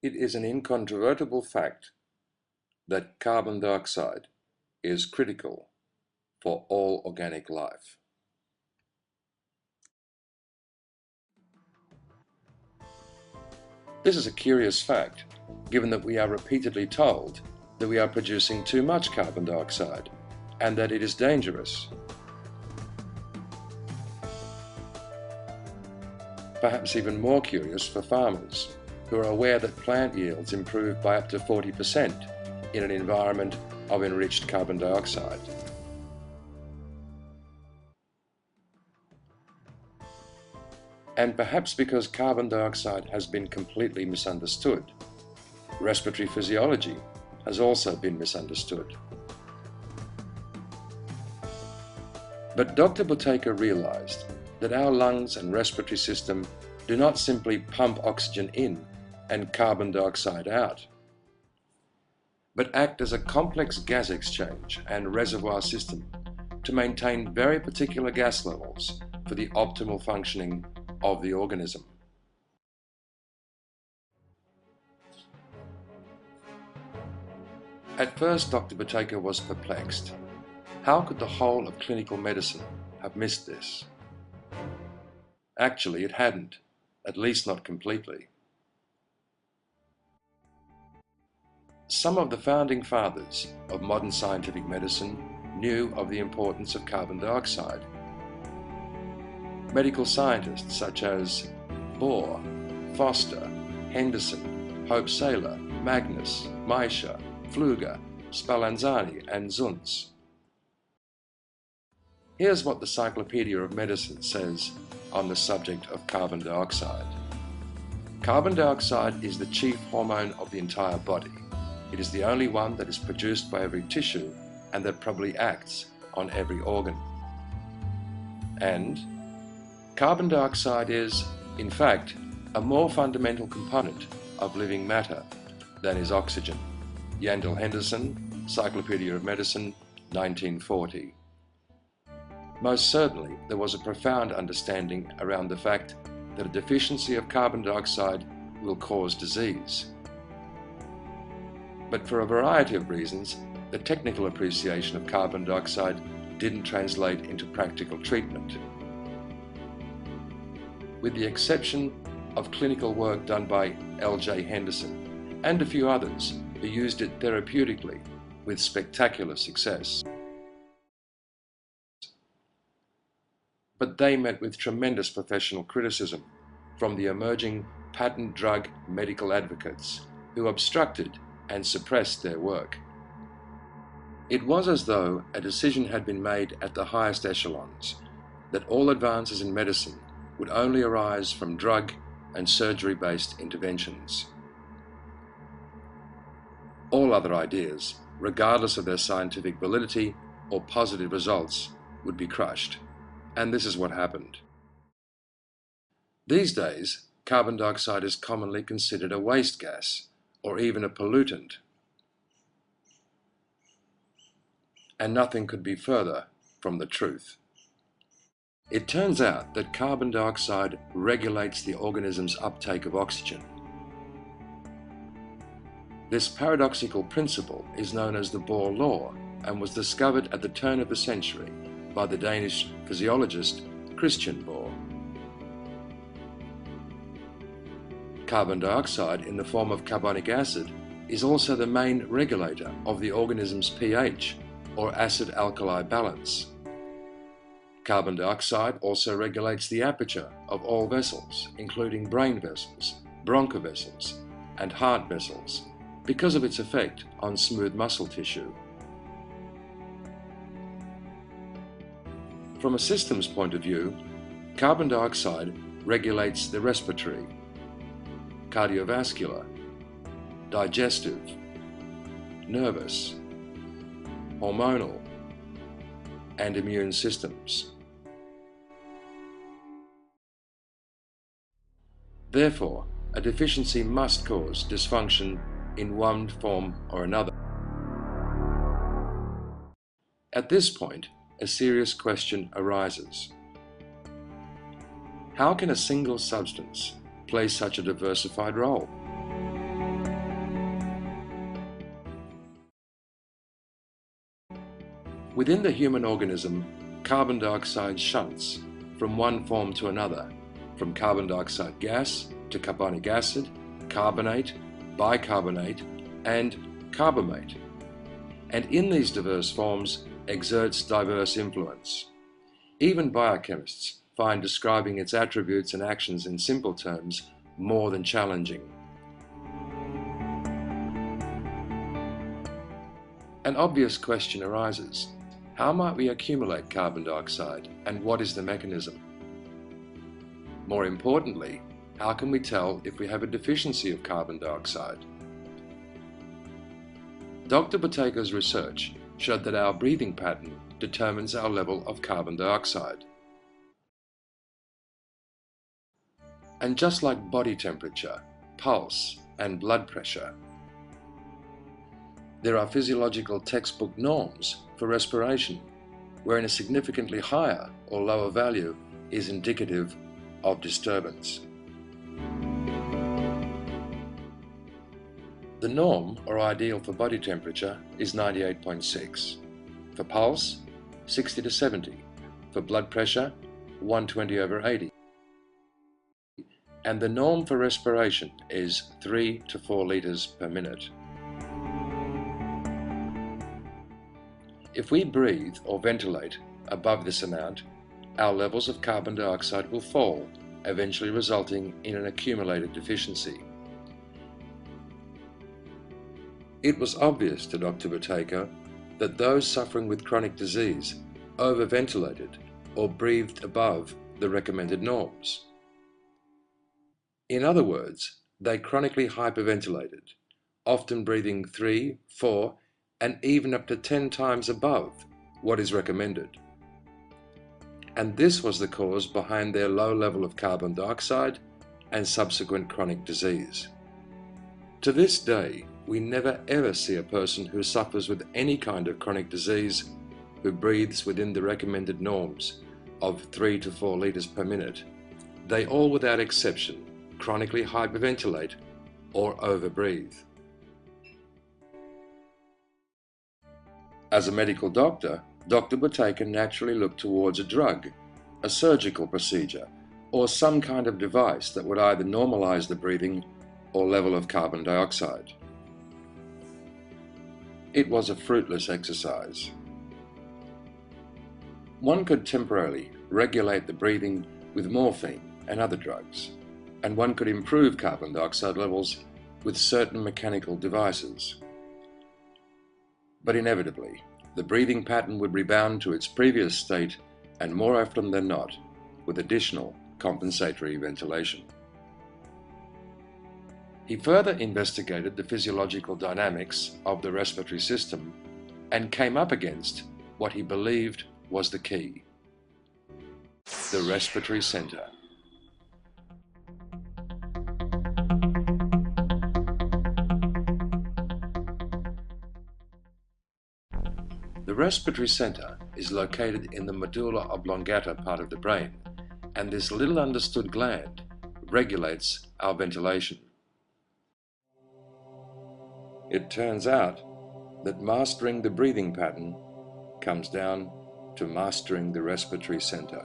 It is an incontrovertible fact that carbon dioxide is critical for all organic life. This is a curious fact, given that we are repeatedly told that we are producing too much carbon dioxide and that it is dangerous. Perhaps even more curious for farmers who are aware that plant yields improve by up to 40% in an environment of enriched carbon dioxide. And perhaps because carbon dioxide has been completely misunderstood, respiratory physiology has also been misunderstood. But Dr. Buteyko realized that our lungs and respiratory system do not simply pump oxygen in and carbon dioxide out, but act as a complex gas exchange and reservoir system to maintain very particular gas levels for the optimal functioning of the organism. At first, Dr. Buteyko was perplexed. How could the whole of clinical medicine have missed this? Actually, it hadn't, at least not completely. Some of the founding fathers of modern scientific medicine knew of the importance of carbon dioxide. Medical scientists such as Bohr, Foster, Henderson, Syeler, Magnus, Pfluger, Spallanzani and Zuntz. Here's what the Encyclopedia of Medicine says on the subject of carbon dioxide. Carbon dioxide is the chief hormone of the entire body. It is the only one that is produced by every tissue and that probably acts on every organ. And carbon dioxide is, in fact, a more fundamental component of living matter than is oxygen. Yandell Henderson, Encyclopedia of Medicine, 1940. Most certainly, there was a profound understanding around the fact that a deficiency of carbon dioxide will cause disease. But for a variety of reasons, the technical appreciation of carbon dioxide didn't translate into practical treatment. With the exception of clinical work done by L.J. Henderson and a few others who used it therapeutically with spectacular success. But they met with tremendous professional criticism from the emerging patent drug medical advocates who obstructed and suppressed their work. It was as though a decision had been made at the highest echelons that all advances in medicine would only arise from drug and surgery-based interventions. All other ideas, regardless of their scientific validity or positive results, would be crushed. And this is what happened. These days, carbon dioxide is commonly considered a waste gas or even a pollutant. And nothing could be further from the truth. It turns out that carbon dioxide regulates the organism's uptake of oxygen. This paradoxical principle is known as the Bohr law and was discovered at the turn of the century by the Danish physiologist Christian Bohr. Carbon dioxide in the form of carbonic acid is also the main regulator of the organism's pH, or acid-alkali balance. Carbon dioxide also regulates the aperture of all vessels, including brain vessels, bronchivessels, and heart vessels, because of its effect on smooth muscle tissue. From a systems point of view, carbon dioxide regulates the respiratory, cardiovascular, digestive, nervous, hormonal, and immune systems. Therefore, a deficiency must cause dysfunction in one form or another. At this point, a serious question arises. How can a single substance play such a diversified role? Within the human organism, carbon dioxide shunts from one form to another, from carbon dioxide gas to carbonic acid, carbonate, bicarbonate, and carbamate, and in these diverse forms exerts diverse influence. Even biochemists find describing its attributes and actions in simple terms more than challenging. An obvious question arises: how might we accumulate carbon dioxide, and what is the mechanism? More importantly, how can we tell if we have a deficiency of carbon dioxide? Dr. Buteyko's research showed that our breathing pattern determines our level of carbon dioxide. And just like body temperature, pulse, and blood pressure, there are physiological textbook norms for respiration, wherein a significantly higher or lower value is indicative of disturbance. The norm, or ideal, for body temperature is 98.6, for pulse 60 to 70, for blood pressure 120/80, and the norm for respiration is 3 to 4 liters per minute. If we breathe or ventilate above this amount, our levels of carbon dioxide will fall, eventually resulting in an accumulated deficiency. It was obvious to Dr. Buteyko that those suffering with chronic disease overventilated or breathed above the recommended norms. In other words, they chronically hyperventilated, often breathing 3, 4, and even up to 10 times above what is recommended. And this was the cause behind their low level of carbon dioxide and subsequent chronic disease. To this day, we never ever see a person who suffers with any kind of chronic disease who breathes within the recommended norms of 3 to 4 liters per minute. They all, without exception, chronically hyperventilate or overbreathe. As a medical doctor, Dr. Buteyko naturally looked towards a drug, a surgical procedure, or some kind of device that would either normalize the breathing or level of carbon dioxide. It was a fruitless exercise. One could temporarily regulate the breathing with morphine and other drugs, and one could improve carbon dioxide levels with certain mechanical devices. But inevitably, the breathing pattern would rebound to its previous state, and more often than not, with additional compensatory ventilation. He further investigated the physiological dynamics of the respiratory system and came up against what he believed was the key: the respiratory center. The respiratory center is located in the medulla oblongata part of the brain, and this little understood gland regulates our ventilation. It turns out that mastering the breathing pattern comes down to mastering the respiratory center.